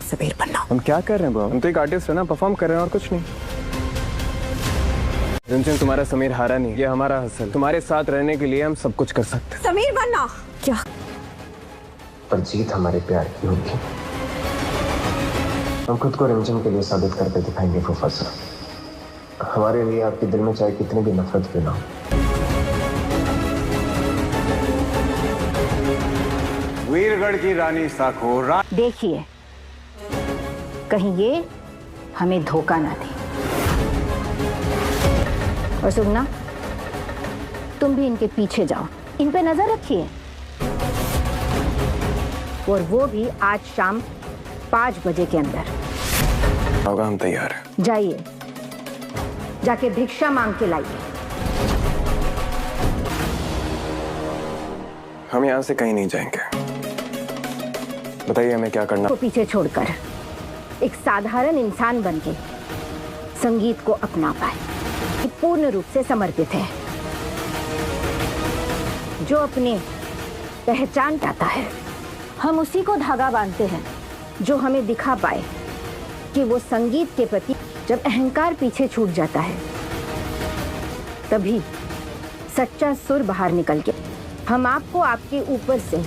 समीर बनना। हम क्या कर रहे हैं बुआ? हम तो एक आर्टिस्ट है ना, परफॉर्म कर रहे हैं और कुछ नहीं। रिमझिम, तुम्हारा समीर हारा नहीं, ये हमारा हसल। तुम्हारे साथ रहने के लिए हम सब कुछ कर सकते हैं। समीर बनना क्या? पर जीत हमारे प्यार की होगी। हम खुद को रिमझिम के लिए साबित करके दिखाएंगे फूफा साहब। हमारे लिए आपके दिल में चाहे कितनी भी नफरत क्यों ना हो। वीरगढ़ की रानी साखो देखिए, कहीं ये हमें धोखा ना दे। और सुगना, तुम भी इनके पीछे जाओ, इन पे नजर रखिए। और वो भी आज शाम 5 बजे के अंदर। होगा, हम तैयार हैं। जाइए, जाके भिक्षा मांग के लाइए। हम यहाँ से कहीं नहीं जाएंगे। बताइए हमें क्या करना। को पीछे छोड़कर एक साधारण इंसान बनके संगीत को अपना पाए, पूर्ण रूप से समर्पित है। जो अपने पहचान पाता है, हम उसी को धागा बांधते हैं जो हमें दिखा पाए कि वो संगीत के प्रति जब अहंकार पीछे छूट जाता है, तभी सच्चा सुर बाहर निकल के हम आपको आपके ऊपर से,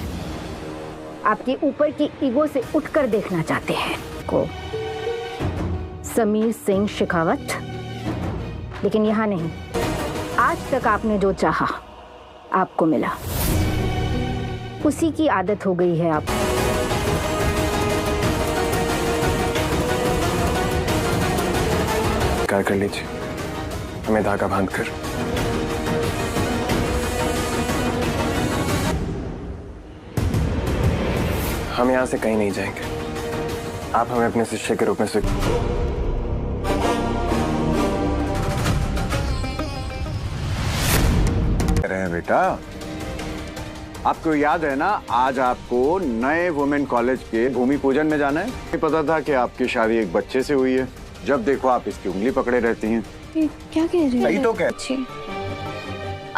आपके ऊपर की ईगो से उठकर देखना चाहते हैं। को समीर सिंह शेखावत, लेकिन यहाँ नहीं। आज तक आपने जो चाहा आपको मिला, उसी की आदत हो गई है आप। क्या कर लीजिए, हमें धागा बांधकर। हम यहाँ से कहीं नहीं जाएंगे। आप हमें अपने शिष्य के रूप में बेटा, आपको याद है ना, आज आपको नए वुमेन कॉलेज के भूमि पूजन में जाना है। नहीं पता था कि आपकी शादी एक बच्चे से हुई है। जब देखो आप इसकी उंगली पकड़े रहती हैं। क्या कह रही है? सही तो कह।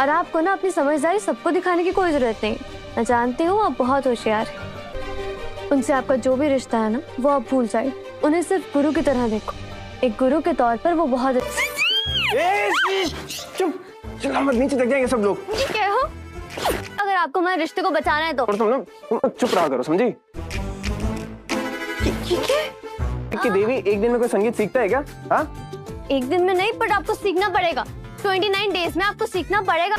और आपको ना अपनी समझदारी सबको दिखाने की कोई जरूरत नहीं। मैं जानती हूँ आप बहुत होशियार हैं। उनसे आपका जो भी रिश्ता है ना, वो आप भूल जाए। उन्हें सिर्फ गुरु की तरह देखो। एक गुरु के तौर पर वो बहुत चुप, चिल्ला मत, नीचे तक जाएंगे सब लोग। क्या हो? अगर आपको मेरे रिश्ते को बचाना है तो और तुम ना चुप रहा करो, समझी? कि देवी एक दिन में कोई संगीत सीखता है क्या? हाँ? एक दिन में नहीं, बट आपको सीखना पड़ेगा। 29 डेज में आपको सीखना पड़ेगा।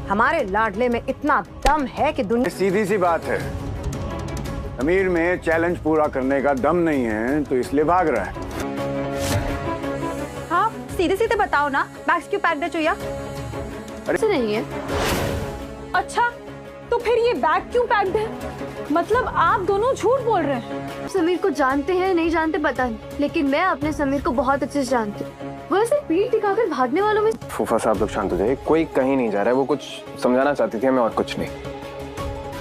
हमारे लाडले में इतना दम है कि दुनिया। सीधी सी बात है, समीर में चैलेंज पूरा करने का दम नहीं है, तो इसलिए भाग रहा है। हाँ, सीधे सीधे बताओ ना, बैग्स क्यों पैक्ड है चुया? ऐसे नहीं है। अच्छा, तो फिर ये बैग क्यों पैक्ड है? मतलब आप दोनों झूठ बोल रहे हैं। समीर को जानते हैं नहीं जानते पता नहीं, लेकिन मैं अपने समीर को बहुत अच्छे से जानती हूँ। वो ऐसे पीठ दिखाकर भागने वालों में। फूफा साहब लोग शांत हो जाइए, कोई कहीं नहीं जा रहा है। वो कुछ समझाना चाहती थी हमें और कुछ नहीं।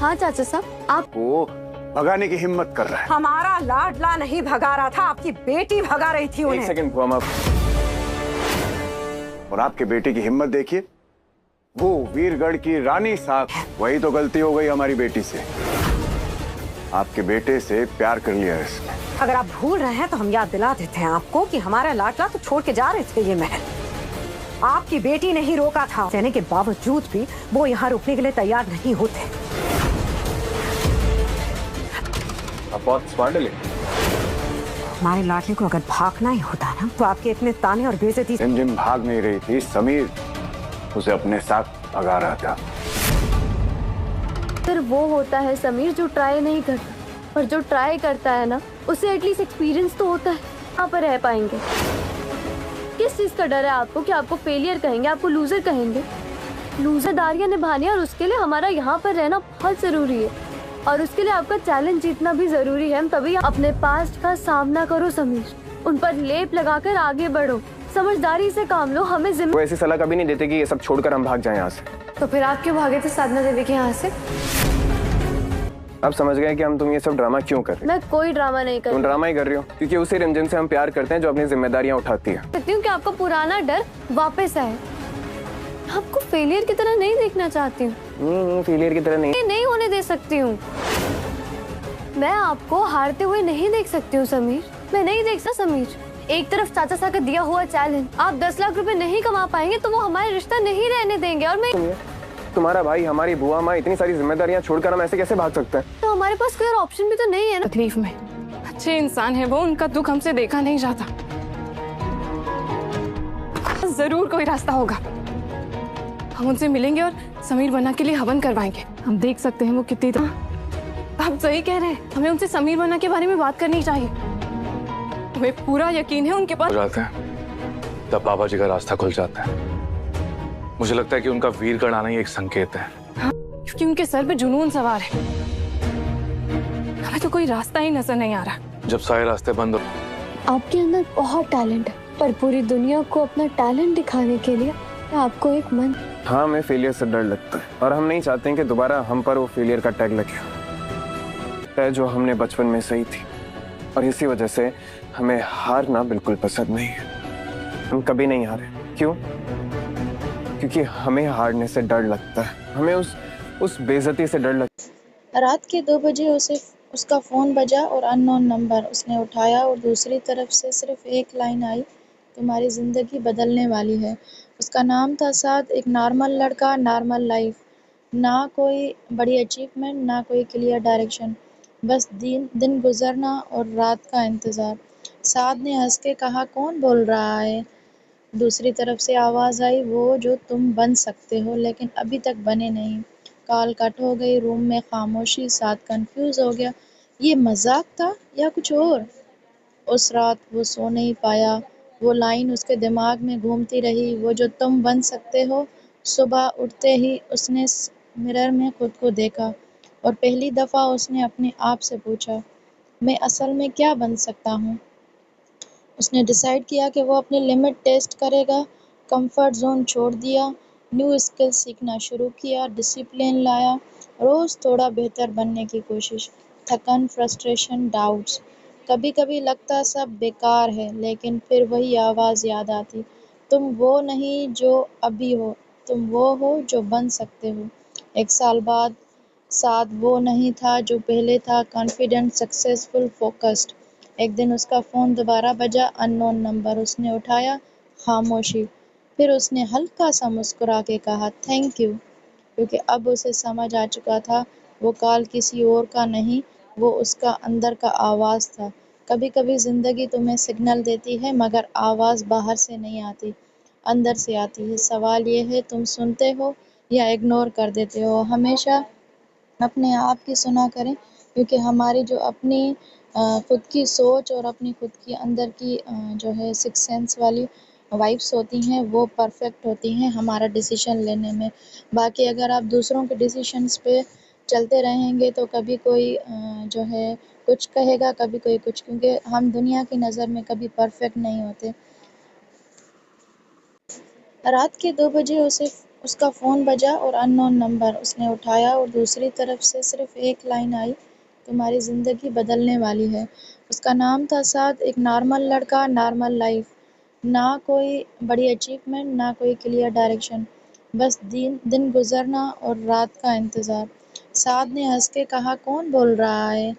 हाँ चाचा साहब, आप वो भगाने की हिम्मत कर रहा है। हमारा लाडला नहीं भगा रहा था, आपकी बेटी भगा रही थी उन्हें। एक सेकंड फुआ, और आपके बेटे की हिम्मत देखिए, वो वीरगढ़ की रानी साहब। वही तो गलती हो गई हमारी बेटी से। आपके बेटे से प्यार कर लिया इसने। अगर आप भूल रहे हैं तो हम याद दिला देते हैं आपको कि हमारा लाडला तो छोड़ के जा रहे थे ये महल। आपकी बेटी ने ही रोका था। कहने के बावजूद भी वो यहाँ रुकने के लिए तैयार नहीं होते। आप बहुत स्मार्ट है। हमारे लाडले को अगर भागना ही होता ना, तो आपके इतने ताने और बेइज्जती। रिमझिम भाग नहीं रही थी, समीर उसे अपने साथ भगा रहा था। फिर वो होता है समीर जो ट्राई नहीं करता, और जो ट्राई करता है ना, उसे एटलीस्ट एक्सपीरियंस तो होता है। यहाँ पर रह पाएंगे। किस चीज का डर है आपको कि आपको फेलियर कहेंगे, आपको लूजर कहेंगे? लूजरदारियां निभानी है, और उसके लिए हमारा यहाँ पर रहना बहुत जरूरी है, और उसके लिए आपका चैलेंज जीतना भी जरूरी है। तभी अपने पास्ट का सामना करो समीर, उन पर लेप लगाकर आगे बढ़ो, समझदारी से काम लो। हमें वो ऐसी सलाह कभी नहीं देते कि ये सब छोड़कर हम भाग जाएं यहाँ से। तो फिर आप क्यों भागे थे साधना देवी के यहाँ से? अब समझ गए कि तुम ये सब ड्रामा क्यों कर रही हो? मैं कोई ड्रामा नहीं कर रही। तुम ड्रामा ही कर रही हो, क्योंकि उसी रिमझिम से हम प्यार करते हैं जो अपनी जिम्मेदारियां उठाती है। कहती हूँ कि आपका पुराना डर वापस आए। आपको फेलियर की तरह नहीं देखना चाहती हूँ। फेलियर की तरह नहीं नहीं होने दे सकती हूँ। मैं आपको हारते हुए नहीं देख सकती हूँ समीर, मैं नहीं देख सकता समीर। एक तरफ चाचा सा का दिया हुआ चैलेंज, आप 10 लाख रुपए नहीं कमा पाएंगे तो वो हमारे रिश्ता नहीं रहने देंगे। और मैं तुम्हारा भाई, हमारी बुआ माँ, इतनी सारी जिम्मेदारियां छोड़कर हम ऐसे कैसे भाग सकते हैं? तो हमारे पास कोई और ऑप्शन भी तो नहीं है ना। तकलीफ में अच्छे इंसान है वो, उनका दुख हमसे देखा नहीं जाता। जरूर कोई रास्ता होगा, हम उनसे मिलेंगे और समीर बना के लिए हवन करवाएंगे। हम देख सकते हैं वो कितनी आप सही कह रहे हैं, हमें उनसे समीर बना के बारे में बात करनी चाहिए। हमें पूरा यकीन है उनके पास जाते हैं तब बाबा जी का रास्ता खुल जाता है। मुझे लगता है कि उनका वीरगढ़ आना ही एक संकेत है। हाँ, क्योंकि उनके सर पे जुनून सवार है। हमें तो कोई रास्ता ही नजर नहीं आ रहा। जब सारे रास्ते बंद हो। आपके अंदर बहुत टैलेंट है, पर पूरी दुनिया को अपना टैलेंट दिखाने के लिए आपको एक मन। हाँ, हमें फेलियर से डर लगता है और हम नहीं चाहते कि दोबारा हम पर वो फेलियर का टैग लगे। तय जो हमने बचपन में सही थी और इसी वजह से हमें हारना बिल्कुल पसंद नहीं है। हम कभी नहीं हारे। क्यों? क्योंकि हमें हारने से डर लगता है, हमें उस बेइज्जती से डर लगता है। रात के 2 बजे उसे उसका फ़ोन बजा और अननोन नंबर। उसने उठाया और दूसरी तरफ से सिर्फ एक लाइन आई, तुम्हारी ज़िंदगी बदलने वाली है। उसका नाम था साद, एक नॉर्मल लड़का, नॉर्मल लाइफ। ना कोई बड़ी अचीवमेंट, ना कोई क्लियर डायरेक्शन, बस दिन गुजरना और रात का इंतज़ार। साद ने हंस के कहा, कौन बोल रहा है? दूसरी तरफ से आवाज़ आई, वो जो तुम बन सकते हो लेकिन अभी तक बने नहीं। कॉल कट हो गई। रूम में खामोशी। साद कंफ्यूज हो गया, ये मजाक था या कुछ और? उस रात वो सो नहीं पाया। वो लाइन उसके दिमाग में घूमती रही, वो जो तुम बन सकते हो। सुबह उठते ही उसने मिरर में खुद को देखा और पहली दफ़ा उसने अपने आप से पूछा, मैं असल में क्या बन सकता हूँ? उसने डिसाइड किया कि वो अपनी लिमिट टेस्ट करेगा। कंफर्ट जोन छोड़ दिया, न्यू स्किल सीखना शुरू किया, डिसिप्लिन लाया, रोज़ थोड़ा बेहतर बनने की कोशिश। थकन, फ्रस्ट्रेशन, डाउट्स, कभी कभी लगता सब बेकार है, लेकिन फिर वही आवाज़ याद आती, तुम वो नहीं जो अभी हो, तुम वो हो जो बन सकते हो। 1 साल बाद साद वो नहीं था जो पहले था, कॉन्फिडेंट, सक्सेसफुल, फोकस्ड। एक दिन उसका फ़ोन दोबारा बजा, अननोन नंबर। उसने उठाया, खामोशी। फिर उसने हल्का सा मुस्कुरा के कहा, थैंक यू, क्योंकि अब उसे समझ आ चुका था वो कॉल किसी और का नहीं, वो उसका अंदर का आवाज़ था। कभी कभी ज़िंदगी तुम्हें सिग्नल देती है, मगर आवाज़ बाहर से नहीं आती, अंदर से आती है। सवाल ये है, तुम सुनते हो या इग्नोर कर देते हो? हमेशा अपने आप की सुना करें, क्योंकि हमारी जो अपनी खुद की सोच और अपनी खुद की अंदर की जो है सिक्स सेंस वाली वाइब्स होती हैं, वो परफेक्ट होती हैं हमारा डिसीजन लेने में। बाकी अगर आप दूसरों के डिसीजंस पे चलते रहेंगे तो कभी कोई जो है कुछ कहेगा, कभी कोई कुछ, क्योंकि हम दुनिया की नज़र में कभी परफेक्ट नहीं होते। रात के 2 बजे उसका फ़ोन बजा और अननोन नंबर। उसने उठाया और दूसरी तरफ से सिर्फ एक लाइन आई, तुम्हारी ज़िंदगी बदलने वाली है। उसका नाम था साद, एक नॉर्मल लड़का, नॉर्मल लाइफ। ना कोई बड़ी अचीवमेंट, ना कोई क्लियर डायरेक्शन, बस दिन गुजरना और रात का इंतज़ार। साद ने हंस के कहा, कौन बोल रहा है?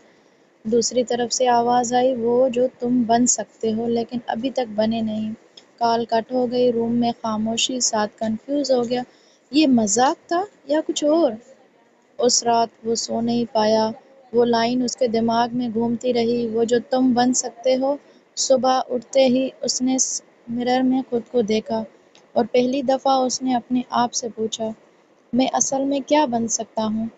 दूसरी तरफ से आवाज़ आई, वो जो तुम बन सकते हो लेकिन अभी तक बने नहीं। कॉल कट हो गई। रूम में खामोशी। साद कंफ्यूज हो गया, ये मजाक था या कुछ और? उस रात वो सो नहीं पाया। वो लाइन उसके दिमाग में घूमती रही, वो जो तुम बन सकते हो। सुबह उठते ही उसने मिरर में खुद को देखा और पहली दफ़ा उसने अपने आप से पूछा, मैं असल में क्या बन सकता हूँ?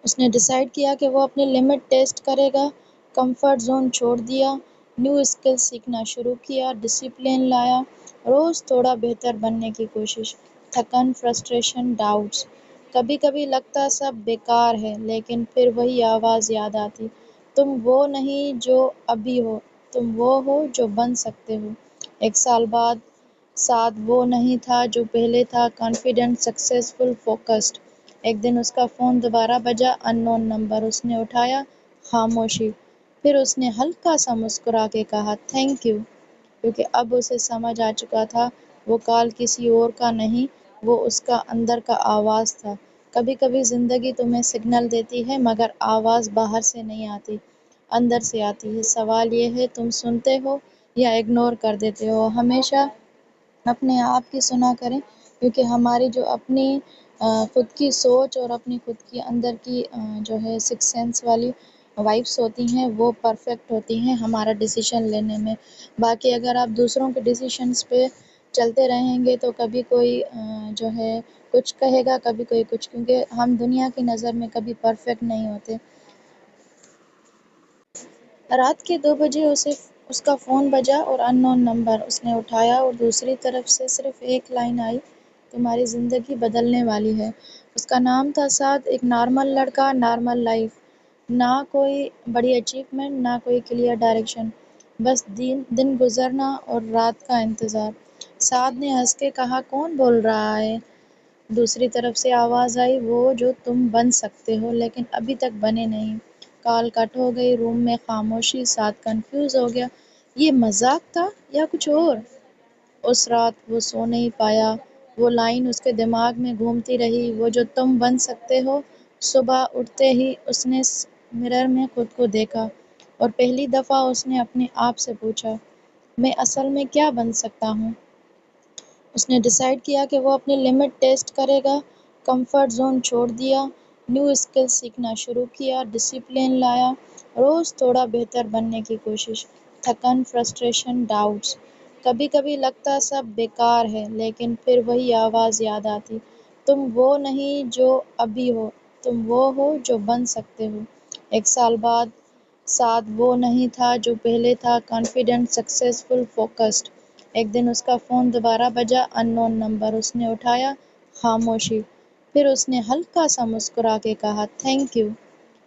उसने डिसाइड किया कि वो अपनी लिमिट टेस्ट करेगा, कंफर्ट जोन छोड़ दिया, न्यू स्किल सीखना शुरू किया, डिसिप्लिन लाया, रोज़ थोड़ा बेहतर बनने की कोशिश। थकन, फ्रस्ट्रेशन, डाउट्स, कभी कभी लगता सब बेकार है, लेकिन फिर वही आवाज़ याद आती, तुम वो नहीं जो अभी हो, तुम वो हो जो बन सकते हो। 1 साल बाद साद वो नहीं था जो पहले था, कॉन्फिडेंट, सक्सेसफुल, फोकस्ड। एक दिन उसका फ़ोन दोबारा बजा, अननोन नंबर। उसने उठाया, खामोशी। फिर उसने हल्का सा मुस्कुरा के कहा, थैंक यू, क्योंकि अब उसे समझ आ चुका था वो कॉल किसी और का नहीं, वो उसका अंदर का आवाज़ था। کبھی کبھی زندگی تمہیں سگنل دیتی ہے مگر آواز باہر سے نہیں آتی، اندر سے آتی ہے۔ سوال یہ ہے تم سنتے ہو یا اگنور کر دیتے ہو؟ ہمیشہ اپنے آپ کی سنا کریں، کیونکہ ہماری جو اپنی خود کی سوچ اور اپنی خود کی اندر کی جو ہے سکس سینس والی وائبس ہوتی ہیں وہ پرفیکٹ ہوتی ہیں ہمارا ڈیسیشن لینے میں۔ باقی اگر آپ دوسروں کے ڈیسیشنس پہ چلتے رہیں گے تو کبھی کوئی جو ہے کچھ کہے گا، کبھی کوئی کچھ، کیونکہ ہم دنیا کی نظر میں کبھی پرفیکٹ نہیں ہوتے۔ رات کے 2 بجے اس کا فون بجا اور ان نون نمبر۔ اس نے اٹھایا اور دوسری طرف سے صرف ایک لائن آئی، تمہاری زندگی بدلنے والی ہے۔ اس کا نام تھا سعد، ایک نارمل لڑکا، نارمل لائف، نہ کوئی بڑی اچیومنٹ، نہ کوئی کلیئر ڈائریکشن، بس دن گزرنا اور رات کا انتظار۔ سعد نے ہنس کے کہا کون بول رہا ہے؟ دوسری طرف سے آواز آئی، وہ جو تم بن سکتے ہو لیکن ابھی تک بنے نہیں۔ کال کٹ ہو گئی، روم میں خاموشی۔ سعد کنفیوز ہو گیا، یہ مذاق تھا یا کچھ اور؟ اس رات وہ سو نہیں پایا، وہ لائن اس کے دماغ میں گھومتی رہی، وہ جو تم بن سکتے ہو۔ صبح اٹھتے ہی اس نے مرر میں خود کو دیکھا اور پہلی دفعہ اس نے اپنے آپ سے پوچھا، میں اصل میں کیا بن سکتا ہوں؟ اس نے ڈیسائیڈ کیا کہ وہ اپنی لمٹ ٹیسٹ کرے گا، کمفرٹ زون چھوڑ دیا، نیو اسکل سیکھنا شروع کیا، ڈسپلن لایا، روز تھوڑا بہتر بننے کی کوشش۔ تھکن، فرسٹریشن، ڈاؤٹس، کبھی کبھی لگتا سب بیکار ہے، لیکن پھر وہی آواز یاد آتی، تم وہ نہیں جو ابھی ہو، تم وہ ہو جو بن سکتے ہو۔ 1 سال بعد سعد وہ نہیں تھا جو پہلے تھا، کانفیڈنٹ، سکسیسفل، فوکسڈ۔ ایک دن اس کا فون دوبارہ بجا، ان نون نمبر۔ اس نے اٹھایا، خاموشی۔ پھر اس نے ہلکا سا مسکرا کے کہا تھینک یو،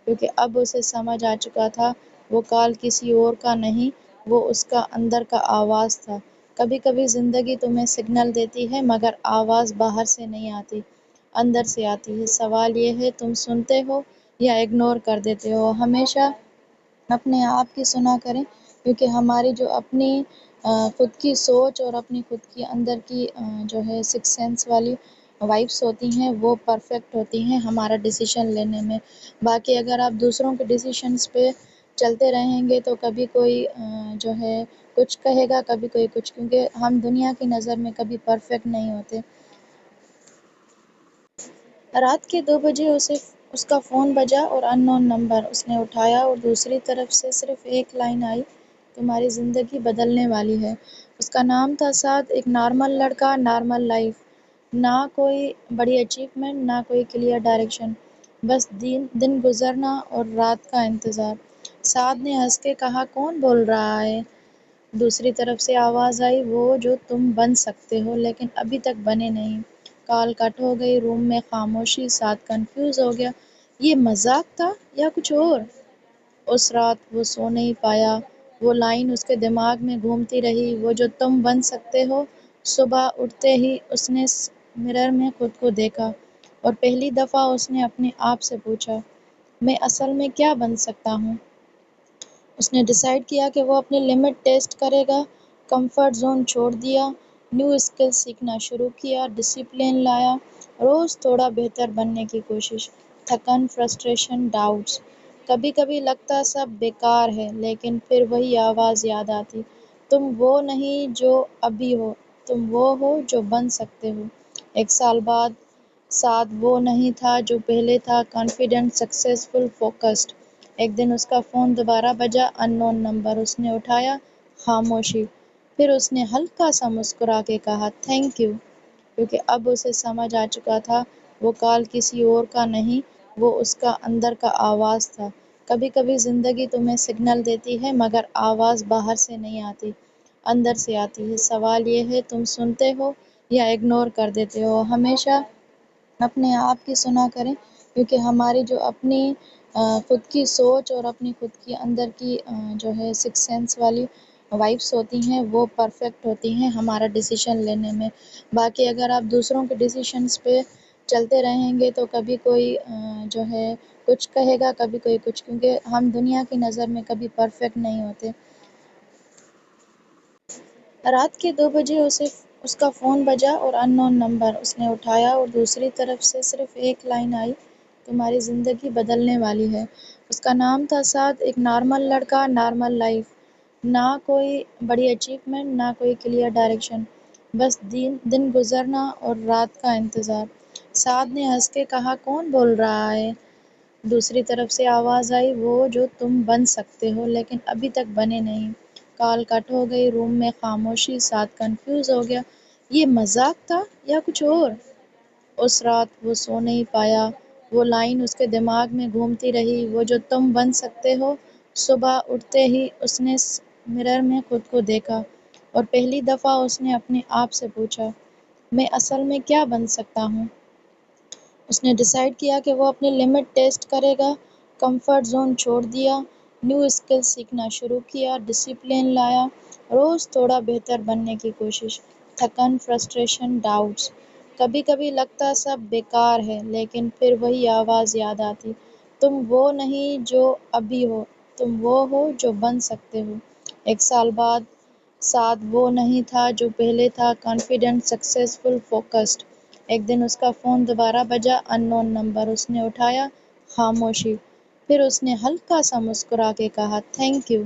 کیونکہ اب اسے سمجھ آ چکا تھا وہ کال کسی اور کا نہیں، وہ اس کا اندر کا آواز تھا۔ کبھی کبھی زندگی تمہیں سگنل دیتی ہے مگر آواز باہر سے نہیں آتی، اندر سے آتی ہے۔ سوال یہ ہے تم سنتے ہو یا اگنور کر دیتے ہو؟ ہمیشہ اپنے آپ کی سنا کریں، کیونکہ ہماری جو اپنی خود کی سوچ اور اپنی خود کی اندر کی جو ہے سکس سینس والی وائبس ہوتی ہیں وہ پرفیکٹ ہوتی ہیں ہمارا ڈیسیشن لینے میں۔ باقی اگر آپ دوسروں کے ڈیسیشنس پہ چلتے رہیں گے تو کبھی کوئی جو ہے کچھ کہے گا، کبھی کوئی کچھ، کیونکہ ہم دنیا کی نظر میں کبھی پرفیکٹ نہیں ہوتے۔ رات کے 2 بجے اس کا فون بجا اور ان نون نمبر۔ اس نے اٹھایا اور دوسری طرف سے صرف ایک لائن آئی، تمہاری زندگی بدلنے والی ہے۔ اس کا نام تھا سعد، ایک نارمل لڑکا، نارمل لائف، نہ کوئی بڑی اچیومنٹ، نہ کوئی کلیئر ڈائریکشن، بس دن گزرنا اور رات کا انتظار۔ سعد نے ہنس کے کہا کون بول رہا ہے؟ دوسری طرف سے آواز آئی، وہ جو تم بن سکتے ہو لیکن ابھی تک بنے نہیں۔ کال کٹ ہو گئی، روم میں خاموشی۔ سعد کنفیوز ہو گیا، یہ مذاق تھا یا کچھ اور؟ اس رات وہ سو نہیں پایا، وہ لائن اس کے دماغ میں گھومتی رہی، وہ جو تم بن سکتے ہو۔ صبح اٹھتے ہی اس نے مرر میں خود کو دیکھا اور پہلی دفعہ اس نے اپنے آپ سے پوچھا، میں اصل میں کیا بن سکتا ہوں؟ اس نے ڈیسائیڈ کیا کہ وہ اپنی لمٹ ٹیسٹ کرے گا، کمفرٹ زون چھوڑ دیا، نیو اسکل سیکھنا شروع کیا، ڈسپلن لایا، روز تھوڑا بہتر بننے کی کوشش۔ تھکن، فرسٹریشن، ڈاؤٹس، کبھی کبھی لگتا سب بیکار ہے، لیکن پھر وہی آواز یاد آتی، تم وہ نہیں جو ابھی ہو، تم وہ ہو جو بن سکتے ہو۔ 1 سال بعد سعد وہ نہیں تھا جو پہلے تھا، کانفیڈنٹ، سکسیسفل، فوکسڈ۔ ایک دن اس کا فون دوبارہ بجا، ان نون نمبر۔ اس نے اٹھایا، خاموشی۔ پھر اس نے ہلکا سا مسکرا کے کہا تھینک یو، کیونکہ اب اسے سمجھ آ چکا تھا وہ کال کسی اور کا نہیں، وہ اس کا اندر کا آواز تھا۔ کبھی کبھی زندگی تمہیں سگنل دیتی ہے مگر آواز باہر سے نہیں آتی، اندر سے آتی ہے۔ سوال یہ ہے تم سنتے ہو یا اگنور کر دیتے ہو؟ ہمیشہ اپنے آپ کی سنا کریں، کیونکہ ہماری جو اپنی خود کی سوچ اور اپنی خود کی اندر کی جو ہے سکس سینس والی وائبس ہوتی ہیں وہ پرفیکٹ ہوتی ہیں ہمارا ڈیسیشن لینے میں۔ باقی اگر آپ دوسروں کے ڈیسیشنس پہ چلتے رہیں گے تو کبھی کوئی جو ہے کچھ کہے گا، کبھی کوئی کچھ، کیونکہ ہم دنیا کی نظر میں کبھی پرفیکٹ نہیں ہوتے۔ رات کے 2 بجے اس کا فون بجا اور ان نون نمبر اس نے اٹھایا اور دوسری طرف سے صرف ایک لائن آئی، تمہاری زندگی بدلنے والی ہے۔ اس کا نام تھا سعد، ایک نارمل لڑکا، نارمل لائف، نہ کوئی بڑی اچیومنٹ، نہ کوئی کلیئر ڈائریکشن، بس دن گزرنا اور رات کا انتظار۔ سعد نے ہنس کے کہا، کون بول رہا ہے؟ دوسری طرف سے آواز آئی، وہ جو تم بن سکتے ہو لیکن ابھی تک بنے نہیں۔ کال کٹ ہو گئی، روم میں خاموشی، سعد کنفیوز ہو گیا، یہ مذاق تھا یا کچھ اور؟ اس رات وہ سو نہیں پایا، وہ لائن اس کے دماغ میں گھومتی رہی، وہ جو تم بن سکتے ہو۔ صبح اٹھتے ہی اس نے مرر میں خود کو دیکھا اور پہلی دفعہ اس نے اپنے آپ سے پوچھا، میں اصل میں کیا بن سکتا ہوں؟ اس نے ڈیسائیڈ کیا کہ وہ اپنی لمٹ ٹیسٹ کرے گا، کمفرٹ زون چھوڑ دیا، نیو اسکل سیکھنا شروع کیا، ڈسپلن لایا، روز تھوڑا بہتر بننے کی کوشش۔ تھکن، فرسٹریشن، ڈاؤٹس، کبھی کبھی لگتا سب بیکار ہے، لیکن پھر وہی آواز یاد آتی، تم وہ نہیں جو ابھی ہو، تم وہ ہو جو بن سکتے ہو۔ ایک سال بعد سعد وہ نہیں تھا جو پہلے تھا، کانفیڈنٹ، سکسیسفل، فوکسڈ۔ ایک دن اس کا فون دوبارہ بجا، ان نون نمبر، اس نے اٹھایا، خاموشی۔ پھر اس نے ہلکا سا مسکرا کے کہا، تھینک یو،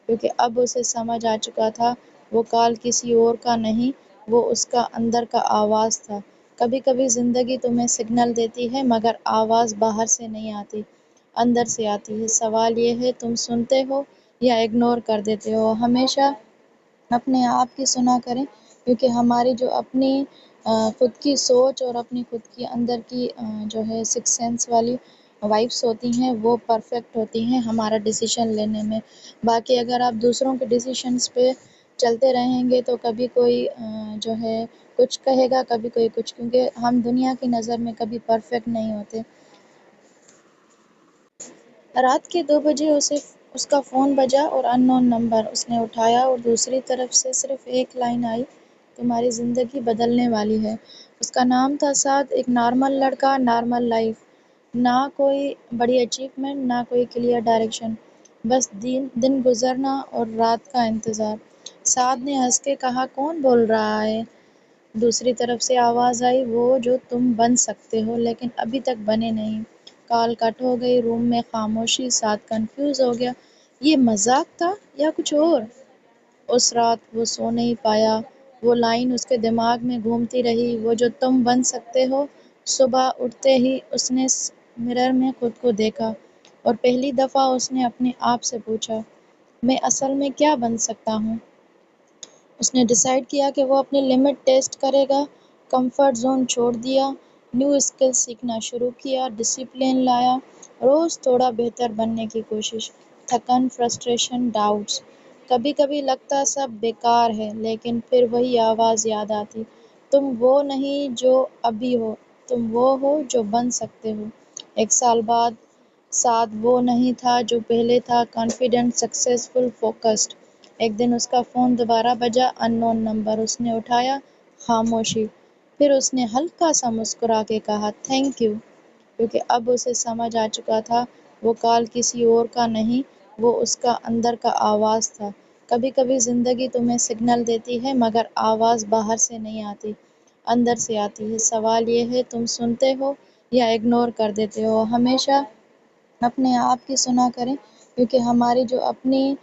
کیونکہ اب اسے سمجھ آ چکا تھا وہ کال کسی اور کا نہیں، وہ اس کا اندر کا آواز تھا۔ کبھی کبھی زندگی تمہیں سگنل دیتی ہے مگر آواز باہر سے نہیں آتی، اندر سے آتی ہے۔ سوال یہ ہے تم سنتے ہو یا اگنور کر دیتے ہو؟ ہمیشہ اپنے آپ کی سنا کریں، کیونکہ ہماری جو اپنی خود کی سوچ اور اپنی خود کی اندر کی جو ہے سکس سینس والی وائبس ہوتی ہیں وہ پرفیکٹ ہوتی ہیں ہمارا ڈیسیشن لینے میں۔ باقی اگر آپ دوسروں کے ڈیسیشنس پہ چلتے رہیں گے تو کبھی کوئی جو ہے کچھ کہے گا، کبھی کوئی کچھ، کیونکہ ہم دنیا کی نظر میں کبھی پرفیکٹ نہیں ہوتے۔ رات کے 2 بجے اس کا فون بجا اور ان نون نمبر اس نے اٹھایا اور دوسری طرف سے صرف ایک لائن آئی، تمہاری زندگی بدلنے والی ہے۔ اس کا نام تھا سعد، ایک نارمل لڑکا، نارمل لائف، نہ کوئی بڑی اچیومنٹ، نہ کوئی کلیئر ڈائریکشن، بس دن گزرنا اور رات کا انتظار۔ سعد نے ہنس کے کہا، کون بول رہا ہے؟ دوسری طرف سے آواز آئی، وہ جو تم بن سکتے ہو لیکن ابھی تک بنے نہیں۔ کال کٹ ہو گئی، روم میں خاموشی، سعد کنفیوز ہو گیا، یہ مذاق تھا یا کچھ اور؟ اس رات وہ سو نہیں پایا، وہ لائن اس کے دماغ میں گھومتی رہی، وہ جو تم بن سکتے ہو۔ صبح اٹھتے ہی اس نے مرر میں خود کو دیکھا اور پہلی دفعہ اس نے اپنے آپ سے پوچھا، میں اصل میں کیا بن سکتا ہوں؟ اس نے ڈیسائیڈ کیا کہ وہ اپنی لمٹ ٹیسٹ کرے گا، کمفرٹ زون چھوڑ دیا، نیو اسکل سیکھنا شروع کیا، ڈسپلن لایا، روز تھوڑا بہتر بننے کی کوشش۔ تھکن، فرسٹریشن، ڈاؤٹس، کبھی کبھی لگتا سب بیکار ہے، لیکن پھر وہی آواز یاد آتی، تم وہ نہیں جو ابھی ہو، تم وہ ہو جو بن سکتے ہو۔ ایک سال بعد سعد وہ نہیں تھا جو پہلے تھا، کانفیڈنٹ، سکسیسفل، فوکسڈ۔ ایک دن اس کا فون دوبارہ بجا، ان نون نمبر، اس نے اٹھایا، خاموشی۔ پھر اس نے ہلکا سا مسکرا کے کہا، تھینک یو، کیونکہ اب اسے سمجھ آ چکا تھا وہ کال کسی اور کا نہیں، وہ اس کا اندر کا آواز تھا۔ کبھی کبھی زندگی تمہیں سگنل دیتی ہے مگر آواز باہر سے نہیں آتی، اندر سے آتی ہے۔ سوال یہ ہے تم سنتے ہو یا اگنور کر دیتے ہو؟ ہمیشہ اپنے آپ کی سنا کریں، کیونکہ ہماری جو اپنی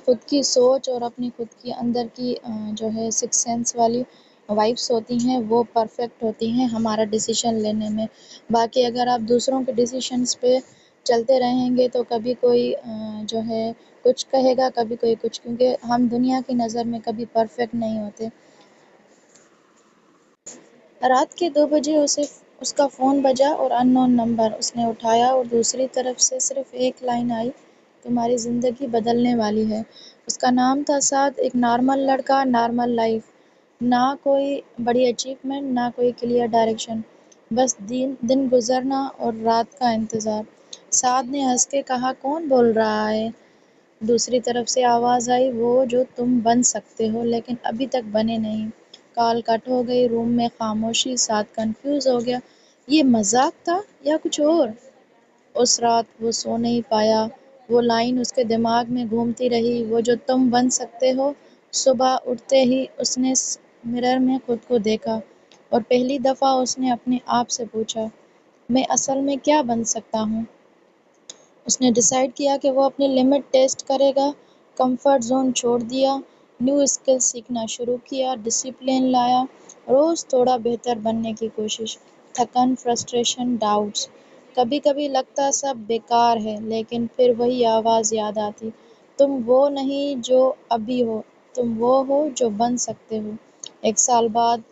خود کی سوچ اور اپنی خود کی اندر کی جو ہے سکس سینس والی وائبس ہوتی ہیں وہ پرفیکٹ ہوتی ہیں ہمارا ڈیسیشن لینے میں۔ باقی اگر آپ دوسروں کے ڈیسیشنس پہ چلتے رہیں گے تو کبھی کوئی جو ہے کچھ کہے گا، کبھی کوئی کچھ، کیونکہ ہم دنیا کی نظر میں کبھی پرفیکٹ نہیں ہوتے۔ رات کے 2 بجے اس کا فون بجا اور ان نون نمبر اس نے اٹھایا اور دوسری طرف سے صرف ایک لائن آئی، تمہاری زندگی بدلنے والی ہے۔ اس کا نام تھا سعد، ایک نارمل لڑکا، نارمل لائف، نہ کوئی بڑی اچیومنٹ، نہ کوئی کلیئر ڈائریکشن، بس دن گزرنا اور رات کا انتظار۔ سعد نے ہنس کے کہا، کون بول رہا ہے؟ دوسری طرف سے آواز آئی، وہ جو تم بن سکتے ہو لیکن ابھی تک بنے نہیں۔ کال کٹ ہو گئی، روم میں خاموشی، سعد کنفیوز ہو گیا، یہ مذاق تھا یا کچھ اور؟ اس رات وہ سو نہیں پایا، وہ لائن اس کے دماغ میں گھومتی رہی، وہ جو تم بن سکتے ہو۔ صبح اٹھتے ہی اس نے मिरर में खुद को देखा और पहली दफ़ा उसने अपने आप से पूछा, मैं असल में क्या बन सकता हूँ। उसने डिसाइड किया कि वो अपनी लिमिट टेस्ट करेगा, कंफर्ट जोन छोड़ दिया, न्यू स्किल सीखना शुरू किया, डिसिप्लिन लाया, रोज़ थोड़ा बेहतर बनने की कोशिश। थकन, फ्रस्ट्रेशन, डाउट्स। कभी कभी लगता सब बेकार है, लेकिन फिर वही आवाज़ याद आती, तुम वो नहीं जो अभी हो, तुम वो हो जो बन सकते हो। एक साल बाद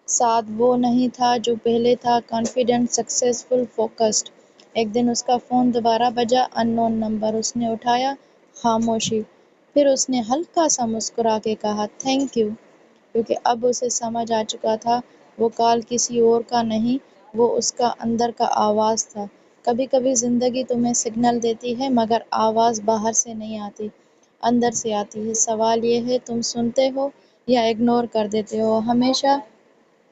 साथ वो नहीं था जो पहले था, कॉन्फिडेंट, सक्सेसफुल, फोकस्ड। एक दिन उसका फ़ोन दोबारा बजा, अननोन नंबर। उसने उठाया, खामोशी। फिर उसने हल्का सा मुस्कुरा के कहा, थैंक यू, क्योंकि अब उसे समझ आ चुका था वो कॉल किसी और का नहीं, वो उसका अंदर का आवाज़ था। कभी कभी ज़िंदगी तुम्हें सिग्नल देती है, मगर आवाज़ बाहर से नहीं आती, अंदर से आती है। सवाल ये है, तुम सुनते हो या इग्नोर कर देते हो। हमेशा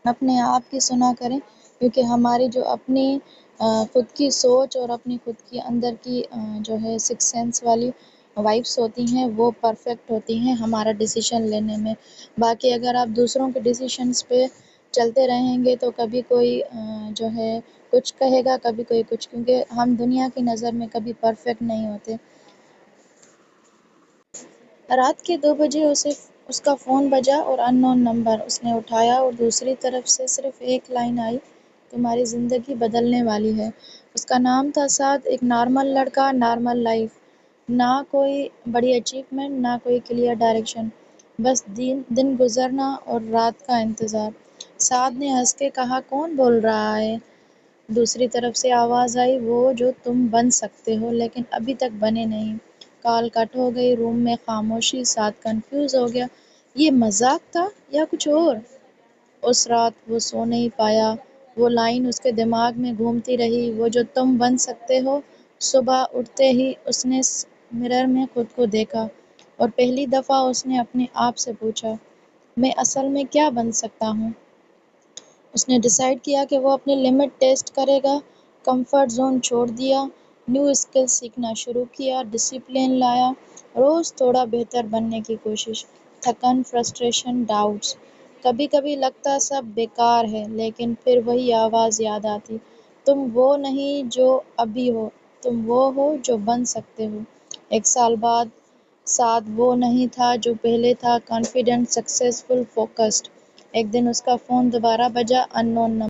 अपने आप की सुना करें, क्योंकि हमारी जो अपनी खुद की सोच और अपनी खुद की अंदर की जो है सिक्स सेंस वाली वाइब्स होती हैं, वो परफेक्ट होती हैं हमारा डिसीजन लेने में। बाकी अगर आप दूसरों के डिसीजंस पे चलते रहेंगे तो कभी कोई जो है कुछ कहेगा, कभी कोई कुछ, क्योंकि हम दुनिया की नज़र में कभी परफेक्ट नहीं होते। रात के 2 बजे उसका फ़ोन बजा और अननोन नंबर। उसने उठाया और दूसरी तरफ से सिर्फ एक लाइन आई, तुम्हारी ज़िंदगी बदलने वाली है। उसका नाम था साद, एक नॉर्मल लड़का, नॉर्मल लाइफ। ना कोई बड़ी अचीवमेंट, ना कोई क्लियर डायरेक्शन, बस दिन दिन गुजरना और रात का इंतज़ार। साद ने हंस के कहा, कौन बोल रहा है? दूसरी तरफ से आवाज़ आई, वो जो तुम बन सकते हो लेकिन अभी तक बने नहीं। कॉल कट हो गई, रूम में खामोशी। साथ कंफ्यूज हो गया, ये मजाक था या कुछ और। उस रात वो सो नहीं पाया, वो लाइन उसके दिमाग में घूमती रही, वो जो तुम बन सकते हो। सुबह उठते ही उसने मिरर में खुद को देखा और पहली दफ़ा उसने अपने आप से पूछा, मैं असल में क्या बन सकता हूँ। उसने डिसाइड किया कि वो अपनी लिमिट टेस्ट करेगा, कंफर्ट जोन छोड़ दिया, न्यू स्किल सीखना शुरू किया, डिसिप्लिन लाया, रोज़ थोड़ा बेहतर बनने की कोशिश। थकन, फ्रस्ट्रेशन, डाउट्स। कभी कभी लगता सब बेकार है, लेकिन फिर वही आवाज़ याद आती, तुम वो नहीं जो अभी हो, तुम वो हो जो बन सकते हो। एक साल बाद साथ वो नहीं था जो पहले था, कॉन्फिडेंट, सक्सेसफुल, फोकस्ड। एक दिन उसका फ़ोन दोबारा बजा, अननोन नंबर।